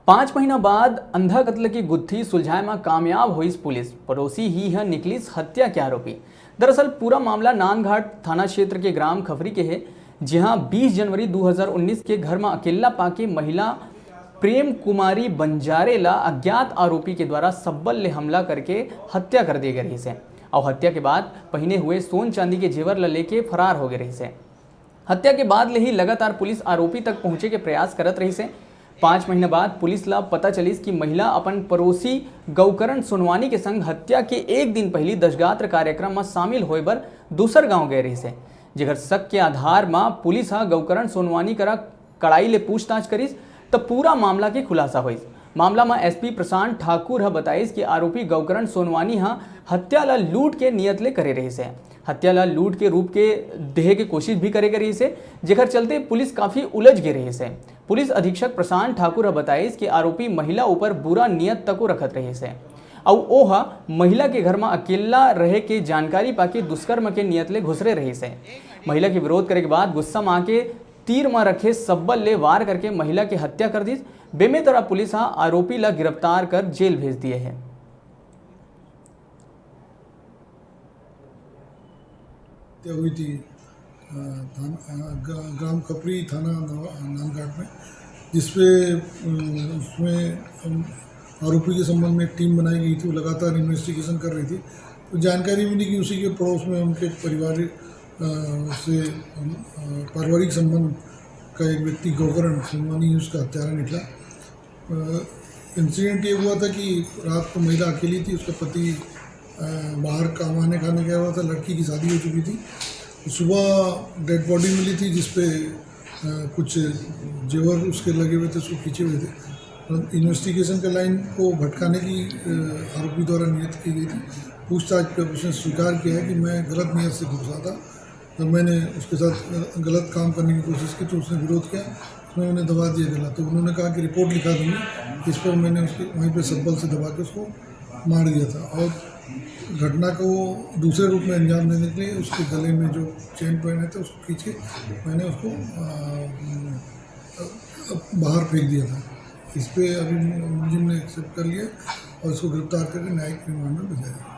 5 महीना बाद अंधा कत्ल की गुत्थी सुलझाए में कामयाब हुई पुलिस। पड़ोसी ही है निकली हत्या के आरोपी। दरअसल पूरा मामला नानघाट थाना क्षेत्र के ग्राम खफरी के है, जहां 20 जनवरी 2019 के घर में अकेला पाके महिला प्रेम कुमारी बंजारेला अज्ञात आरोपी के द्वारा सब्बल ले हमला करके हत्या कर दी गई है और हत्या के बाद पहने हुए सोन चांदी के जेवर लेके फरार हो गए रही। हत्या के बाद ले ही लगातार पुलिस आरोपी तक पहुंचे के प्रयास करत रही से। 5 महीना बाद पुलिस ला पता चलिस कि महिला अपन पड़ोसी गौकरण सोनवानी के संग हत्या के एक दिन पहले दशगात्र कार्यक्रम में शामिल होए बर दूसर गांव गए रही से, जेकर शक के आधार में पुलिस हा गौकरण सोनवानी करा कड़ाई ले पूछताछ करिस तब पूरा मामला के खुलासा हुई। मामला में एसपी प्रशांत ठाकुर बताइस कि आरोपी गौकरण सोनवानी हत्या ला लूट के नियत ले करे रही से। हत्या ला लूट के रूप के देह के कोशिश भी करे रही से, जेकर चलते पुलिस काफी उलझ गई रही से। पुलिस अधीक्षक प्रशांत ठाकुर बताइस कि आरोपी महिला ऊपर बुरा नियत तक रखत रही से और ओहा महिला के घर में अकेला रहे के जानकारी पाके दुष्कर्म के नियत ले घुसरे रही से। महिला के विरोध करे के बाद गुस्सा में आके तीर में रखे सब्बल ले वार करके महिला की हत्या कर दी। बेमे तरह पुलिस आरोपी ला गिरफ्तार कर जेल भेज दिए है। हुई थी ग्राम खपरी थाना नानघाट में, जिसपे उसमें आरोपी के संबंध में एक टीम बनाई गई थी। वो लगातार इन्वेस्टिगेशन कर रही थी, तो जानकारी मिली कि उसी के पड़ोस में उनके पारिवारिक संबंध का एक व्यक्ति गौकरण सोनवानी उसका हत्यारा निकला। इंसिडेंट ये हुआ था कि रात को महिला अकेली थी, उसका पति बाहर खाने गया हुआ था, लड़की की शादी हो चुकी थी। सुबह डेड बॉडी मिली थी जिसपे कुछ जेवर उसके लगे हुए थे, उसको खींचे हुए थे। इन्वेस्टिगेशन के लाइन को भटकाने की आरोपी द्वारा नियत की गई थी। पूछताछ पर उसने स्वीकार किया है कि मैं गलत नियत से घुसा था, तो मैंने उसके साथ गलत काम करने की कोशिश की, तो उसने विरोध किया, उसमें उन्हें दबा दिया गला। तो उन्होंने कहा कि रिपोर्ट लिखा दूँगी, इस पर मैंने उसके वहीं पर सब्बल से दबा के उसको मार दिया था। और घटना को दूसरे रूप में अंजाम देने के लिए उसके गले में जो चेन पहने थे उसको खींच के मैंने उसको बाहर फेंक दिया था। इस पर अभी मुलजिम ने एक्सेप्ट कर लिया और उसको गिरफ्तार करके न्यायिक रिमांड में भेजा।